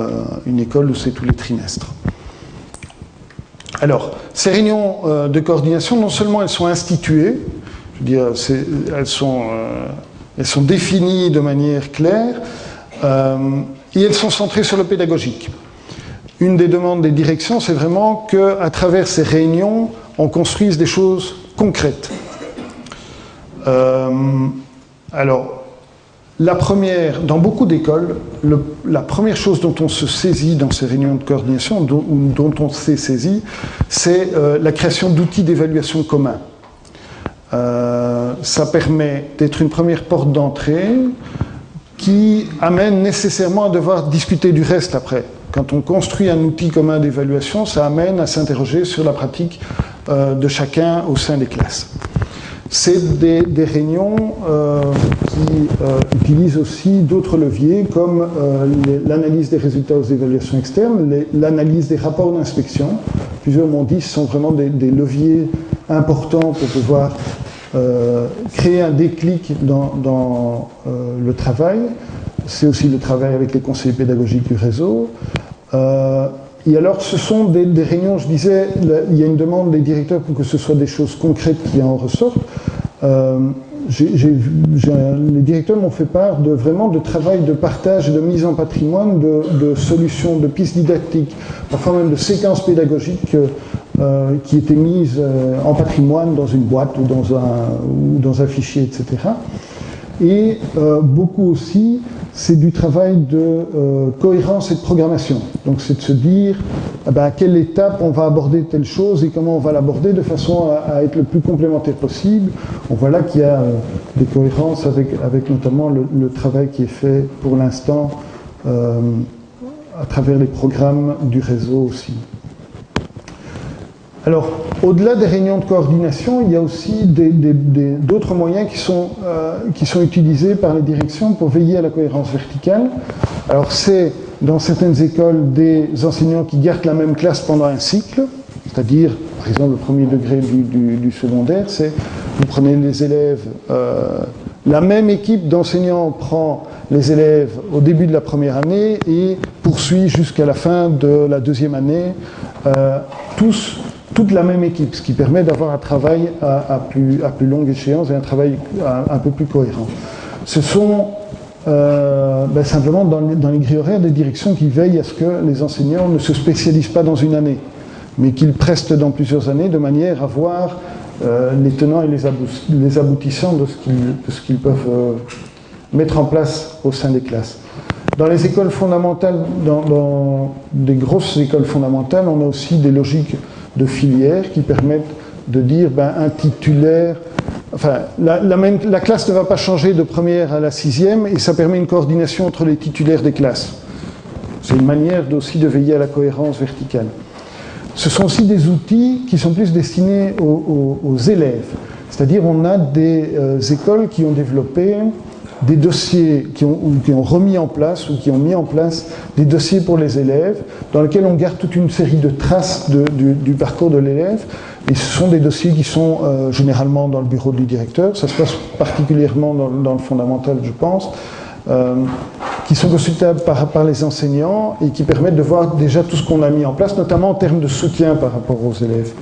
une école où c'est tous les trimestres. Alors, ces réunions de coordination, non seulement elles sont instituées, je veux dire, elles sont définies de manière claire, et elles sont centrées sur le pédagogique. Une des demandes des directions, c'est vraiment qu'à travers ces réunions, on construise des choses concrètes. Alors, dans beaucoup d'écoles, la première chose dont on se saisit dans ces réunions de coordination, dont on s'est saisi, c'est la création d'outils d'évaluation communs. Ça permet d'être une première porte d'entrée qui amène nécessairement à devoir discuter du reste après. Quand on construit un outil commun d'évaluation, ça amène à s'interroger sur la pratique de chacun au sein des classes. C'est des réunions qui utilisent aussi d'autres leviers comme l'analyse des résultats aux évaluations externes, l'analyse des rapports d'inspection. Plusieurs m'ont dit que ce sont vraiment des leviers importants pour pouvoir créer un déclic dans le travail. C'est aussi le travail avec les conseillers pédagogiques du réseau. Et alors, ce sont des réunions, je disais, il y a une demande des directeurs pour que ce soit des choses concrètes qui en ressortent. Les directeurs m'ont fait part vraiment de travail de partage et de mise en patrimoine de solutions, de pistes didactiques, parfois même de séquences pédagogiques qui étaient mises en patrimoine dans une boîte ou dans un fichier, etc. Et beaucoup aussi, c'est du travail de cohérence et de programmation. Donc c'est de se dire à quelle étape on va aborder telle chose et comment on va l'aborder de façon à être le plus complémentaire possible. On voit là qu'il y a des cohérences avec notamment le travail qui est fait pour l'instant à travers les programmes du réseau aussi. Alors, au-delà des réunions de coordination, il y a aussi d'autres moyens qui sont utilisés par les directions pour veiller à la cohérence verticale. Alors, c'est, dans certaines écoles, des enseignants qui gardent la même classe pendant un cycle, c'est-à-dire, par exemple, le premier degré du secondaire, c'est vous prenez les élèves, la même équipe d'enseignants prend les élèves au début de la première année et poursuit jusqu'à la fin de la deuxième année, toute la même équipe, ce qui permet d'avoir un travail à plus longue échéance et un travail un peu plus cohérent. Ce sont simplement dans les grilles horaires des directions qui veillent à ce que les enseignants ne se spécialisent pas dans une année, mais qu'ils prestent dans plusieurs années de manière à voir les tenants et les aboutissants de ce qu'ils peuvent mettre en place au sein des classes. Dans les écoles fondamentales, dans des grosses écoles fondamentales, on a aussi des logiques de filières qui permettent de dire un titulaire, enfin la classe ne va pas changer de première à la sixième et ça permet une coordination entre les titulaires des classes. C'est une manière aussi de veiller à la cohérence verticale. ce sont aussi des outils qui sont plus destinés aux élèves. C'est-à-dire on a des écoles qui ont développé des dossiers, qui ont remis en place ou qui ont mis en place des dossiers pour les élèves dans lesquels on garde toute une série de traces du parcours de l'élève. Et ce sont des dossiers qui sont généralement dans le bureau du directeur. Ça se passe particulièrement dans le fondamental, je pense. Qui sont consultables par les enseignants et qui permettent de voir déjà tout ce qu'on a mis en place, notamment en termes de soutien par rapport aux élèves.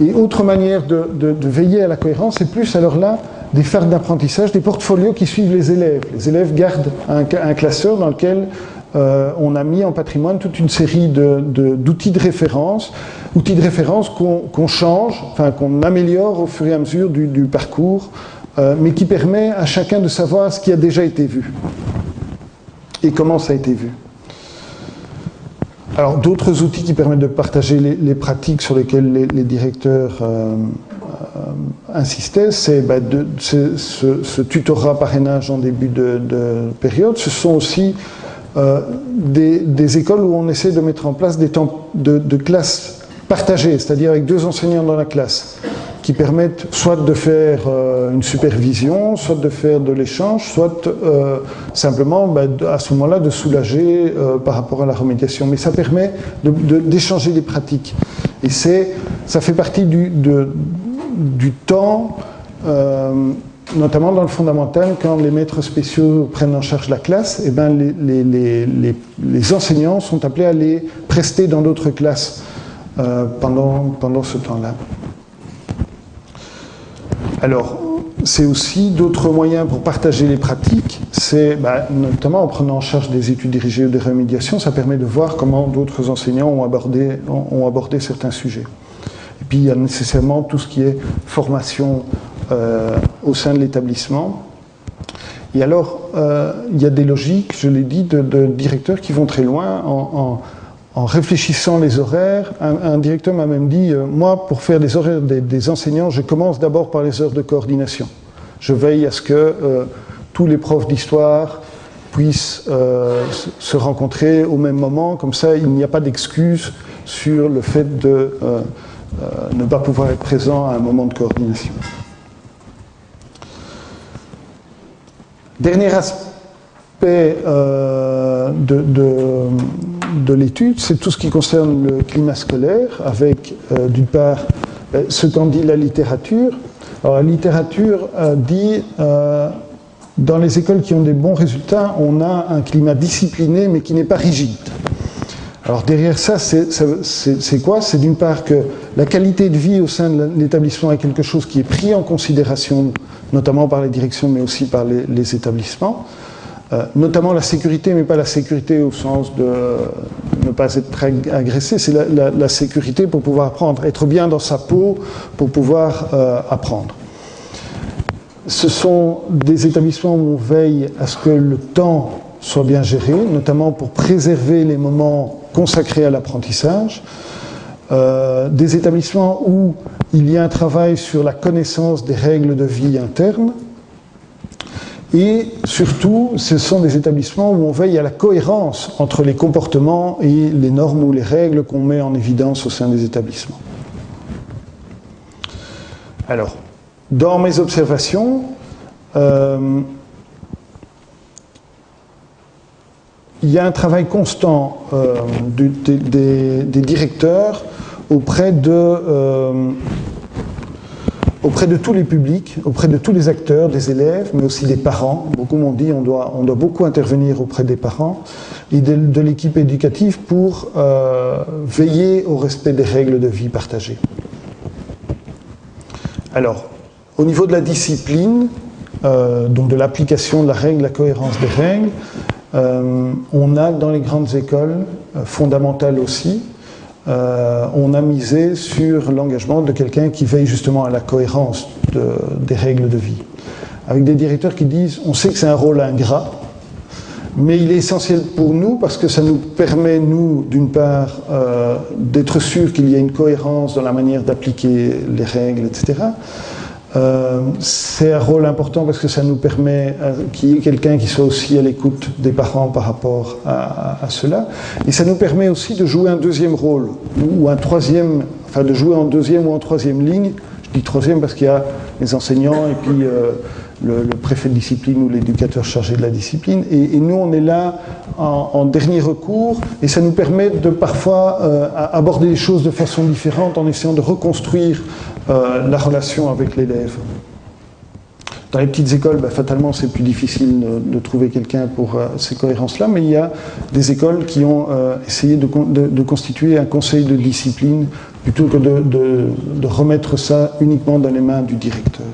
Et autre manière de veiller à la cohérence, c'est plus alors là des phares d'apprentissage, des portfolios qui suivent les élèves. Les élèves gardent un classeur dans lequel on a mis en patrimoine toute une série d'outils de référence, qu'on change, enfin qu'on améliore au fur et à mesure du parcours, mais qui permet à chacun de savoir ce qui a déjà été vu et comment ça a été vu. Alors d'autres outils qui permettent de partager les pratiques sur lesquelles les directeurs insistaient, c'est ce tutorat parrainage en début de période. Ce sont aussi des écoles où on essaie de mettre en place des temps de classe partagés, c'est-à-dire avec 2 enseignants dans la classe, qui permettent soit de faire une supervision, soit de faire de l'échange, soit simplement à ce moment-là de soulager par rapport à la remédiation. Mais ça permet d'échanger les pratiques. Et ça fait partie du temps, notamment dans le fondamental, quand les maîtres spéciaux prennent en charge la classe, et ben les enseignants sont appelés à les prester dans d'autres classes pendant ce temps-là. Alors, c'est aussi d'autres moyens pour partager les pratiques, c'est notamment en prenant en charge des études dirigées ou des remédiations, ça permet de voir comment d'autres enseignants ont abordé certains sujets. Et puis il y a nécessairement tout ce qui est formation au sein de l'établissement. Et alors, il y a des logiques, je l'ai dit, de directeurs qui vont très loin en réfléchissant les horaires. Un directeur m'a même dit, moi, pour faire les horaires des enseignants, je commence d'abord par les heures de coordination. Je veille à ce que tous les profs d'histoire puissent se rencontrer au même moment, comme ça il n'y a pas d'excuse sur le fait de ne pas pouvoir être présent à un moment de coordination. Dernier aspect de l'étude, c'est tout ce qui concerne le climat scolaire, avec d'une part ce qu'en dit la littérature. Alors, la littérature dit dans les écoles qui ont des bons résultats, on a un climat discipliné mais qui n'est pas rigide. Alors derrière ça, c'est quoi? C'est d'une part que la qualité de vie au sein de l'établissement est quelque chose qui est pris en considération, notamment par les directions mais aussi par les établissements. Notamment la sécurité, mais pas la sécurité au sens de ne pas être agressé, c'est la sécurité pour pouvoir apprendre, être bien dans sa peau pour pouvoir apprendre. Ce sont des établissements où on veille à ce que le temps soit bien géré, notamment pour préserver les moments consacrés à l'apprentissage. Des établissements où il y a un travail sur la connaissance des règles de vie internes. Et surtout, ce sont des établissements où on veille à la cohérence entre les comportements et les normes ou les règles qu'on met en évidence au sein des établissements. Alors, dans mes observations, il y a un travail constant des directeurs auprès de tous les publics, auprès de tous les acteurs, des élèves, mais aussi des parents. Beaucoup m'ont dit on doit beaucoup intervenir auprès des parents et de l'équipe éducative pour veiller au respect des règles de vie partagées. Alors, au niveau de la discipline, donc de l'application de la règle, la cohérence des règles, on a dans les grandes écoles, fondamentales aussi, on a misé sur l'engagement de quelqu'un qui veille justement à la cohérence des règles de vie. Avec des directeurs qui disent, on sait que c'est un rôle ingrat, mais il est essentiel pour nous parce que ça nous permet, nous, d'une part, d'être sûr qu'il y a une cohérence dans la manière d'appliquer les règles, etc. C'est un rôle important parce que ça nous permet qu'il y ait quelqu'un qui soit aussi à l'écoute des parents par rapport à cela. Et ça nous permet aussi de jouer un deuxième rôle, ou un troisième, enfin de jouer en deuxième ou en troisième ligne. Je dis troisième parce qu'il y a les enseignants et puis le préfet de discipline ou l'éducateur chargé de la discipline. Et nous, on est là en dernier recours et ça nous permet de parfois aborder les choses de façon différente en essayant de reconstruire la relation avec l'élève. Dans les petites écoles, fatalement, c'est plus difficile de trouver quelqu'un pour ces cohérences-là, mais il y a des écoles qui ont essayé de constituer un conseil de discipline plutôt que de remettre ça uniquement dans les mains du directeur.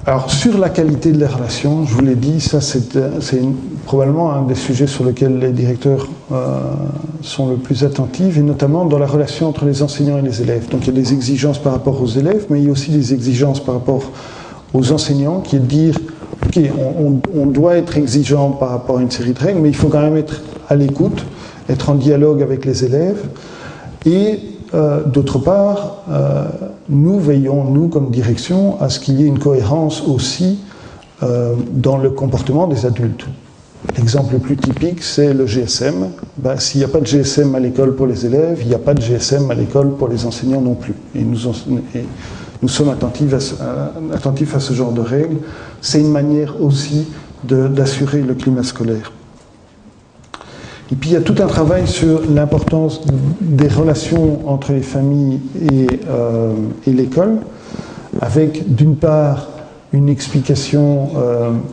Alors, sur la qualité de la relation, je vous l'ai dit, ça c'est probablement un des sujets sur lesquels les directeurs sont le plus attentifs, et notamment dans la relation entre les enseignants et les élèves. Donc il y a des exigences par rapport aux élèves, mais il y a aussi des exigences par rapport aux enseignants, qui est de dire, ok, on doit être exigeant par rapport à une série de règles, mais il faut quand même être à l'écoute, être en dialogue avec les élèves, et d'autre part, nous veillons, nous comme direction, à ce qu'il y ait une cohérence aussi dans le comportement des adultes. L'exemple le plus typique, c'est le GSM. S'il n'y a pas de GSM à l'école pour les élèves, il n'y a pas de GSM à l'école pour les enseignants non plus. Et nous sommes attentifs à ce genre de règles. C'est une manière aussi d'assurer le climat scolaire. Et puis il y a tout un travail sur l'importance des relations entre les familles et l'école, avec d'une part une explication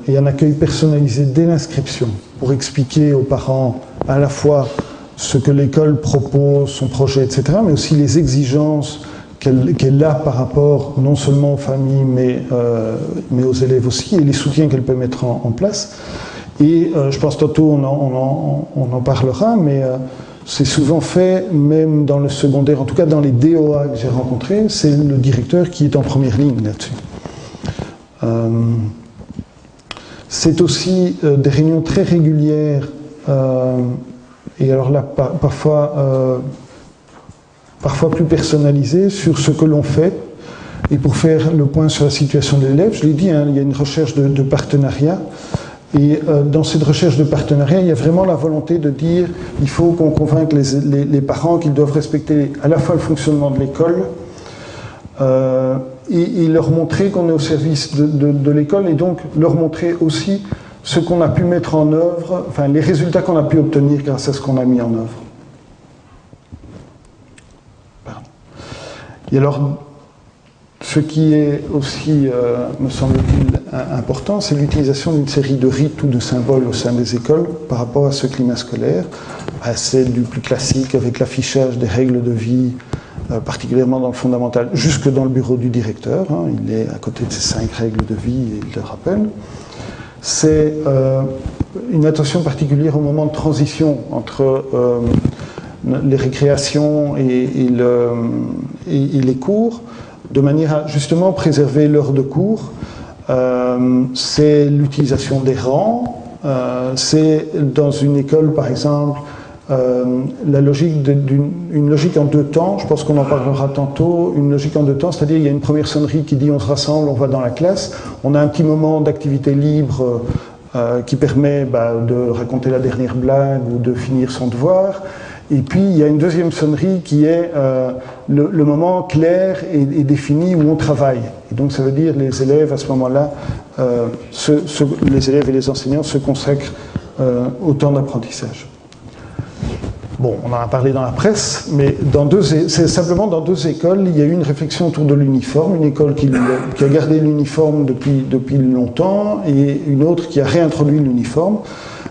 et un accueil personnalisé dès l'inscription, pour expliquer aux parents à la fois ce que l'école propose, son projet, etc., mais aussi les exigences qu'elle a par rapport non seulement aux familles, mais aux élèves aussi, et les soutiens qu'elle peut mettre en place. Et je pense tantôt on en parlera, mais c'est souvent fait même dans le secondaire, en tout cas dans les DOA que j'ai rencontrés, c'est le directeur qui est en première ligne là-dessus. C'est aussi des réunions très régulières, et alors là parfois plus personnalisées sur ce que l'on fait, et pour faire le point sur la situation de l'élève, je l'ai dit, il y a une recherche de partenariat. Et dans cette recherche de partenariat, il y a vraiment la volonté de dire il faut qu'on convainque les parents qu'ils doivent respecter à la fois le fonctionnement de l'école et leur montrer qu'on est au service de l'école, et donc leur montrer aussi ce qu'on a pu mettre en œuvre, enfin les résultats qu'on a pu obtenir grâce à ce qu'on a mis en œuvre. Et alors, ce qui est aussi, me semble-t-il, important, c'est l'utilisation d'une série de rites ou de symboles au sein des écoles par rapport à ce climat scolaire. C'est du plus classique avec l'affichage des règles de vie, particulièrement dans le fondamental, jusque dans le bureau du directeur. Il est à côté de ces 5 règles de vie et il le rappelle. C'est une attention particulière au moment de transition entre les récréations et les cours, de manière à justement préserver l'heure de cours. C'est l'utilisation des rangs, c'est dans une école par exemple la logique une logique en 2 temps, je pense qu'on en parlera tantôt, une logique en 2 temps, c'est-à-dire il y a une première sonnerie qui dit on se rassemble, on va dans la classe, on a un petit moment d'activité libre qui permet de raconter la dernière blague ou de finir son devoir. Et puis, il y a une deuxième sonnerie qui est le moment clair et défini où on travaille. Et donc, ça veut dire les élèves, à ce moment-là, les élèves et les enseignants se consacrent au temps d'apprentissage. Bon, on en a parlé dans la presse, mais c'est simplement dans 2 écoles, il y a eu une réflexion autour de l'uniforme. Une école qui a gardé l'uniforme depuis longtemps et une autre qui a réintroduit l'uniforme.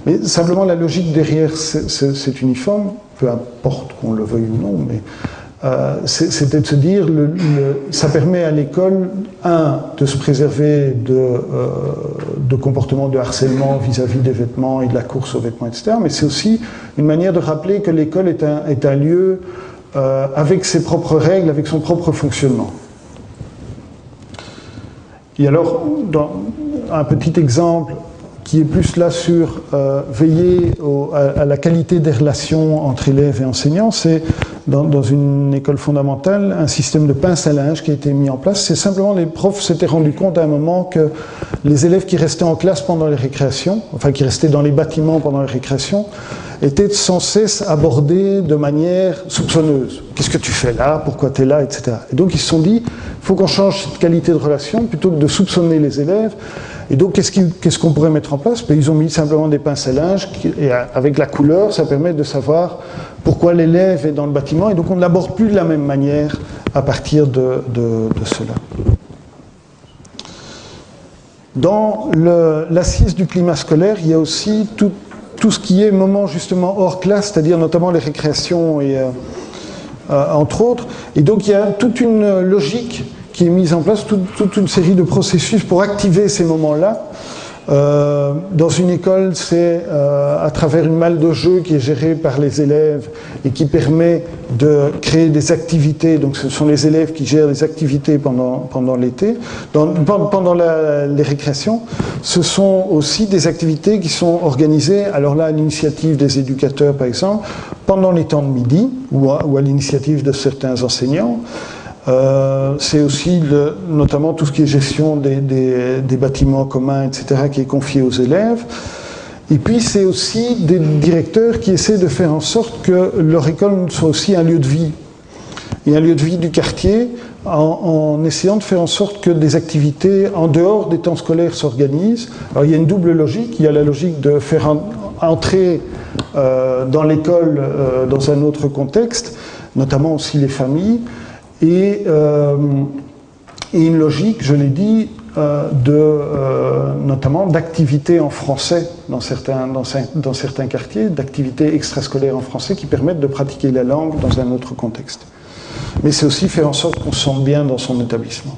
Mais simplement, la logique derrière cet uniforme, peu importe qu'on le veuille ou non, mais c'était de se dire, ça permet à l'école, de se préserver de comportements de harcèlement vis-à-vis des vêtements et de la course aux vêtements, etc. Mais c'est aussi une manière de rappeler que l'école est un lieu avec ses propres règles, avec son propre fonctionnement. Et alors, un petit exemple qui est plus là sur veiller à la qualité des relations entre élèves et enseignants, c'est dans une école fondamentale, un système de pince à linge qui a été mis en place. C'est simplement, les profs s'étaient rendus compte à un moment que les élèves qui restaient en classe pendant les récréations, enfin qui restaient dans les bâtiments pendant les récréations, étaient sans cesse abordés de manière soupçonneuse. Qu'est-ce que tu fais là? Pourquoi tu es là? Etc. Et donc ils se sont dit, il faut qu'on change cette qualité de relation plutôt que de soupçonner les élèves. Et donc, qu'est-ce qu'on pourrait mettre en place? Ils ont mis simplement des pinces à linge, et avec la couleur, ça permet de savoir pourquoi l'élève est dans le bâtiment, et donc on ne l'aborde plus de la même manière à partir de cela. Dans l'assise du climat scolaire, il y a aussi tout ce qui est moment justement hors classe, c'est-à-dire notamment les récréations, et, entre autres. Et donc, il y a toute une logique qui est mise en place, toute une série de processus pour activer ces moments-là. Dans une école, c'est à travers une malle de jeu qui est gérée par les élèves et qui permet de créer des activités. Donc ce sont les élèves qui gèrent les activités pendant l'été, pendant les récréations. Ce sont aussi des activités qui sont organisées, alors là à l'initiative des éducateurs par exemple, pendant les temps de midi ou à l'initiative de certains enseignants. C'est aussi notamment tout ce qui est gestion des bâtiments communs, etc., qui est confié aux élèves. Et puis c'est aussi des directeurs qui essaient de faire en sorte que leur école soit aussi un lieu de vie, et un lieu de vie du quartier, en essayant de faire en sorte que des activités en dehors des temps scolaires s'organisent. Alors il y a une double logique, il y a la logique de faire entrer dans l'école dans un autre contexte, notamment aussi les familles, et une logique, je l'ai dit, notamment d'activités en français dans certains quartiers, d'activités extrascolaires en français qui permettent de pratiquer la langue dans un autre contexte. Mais c'est aussi faire en sorte qu'on se sente bien dans son établissement.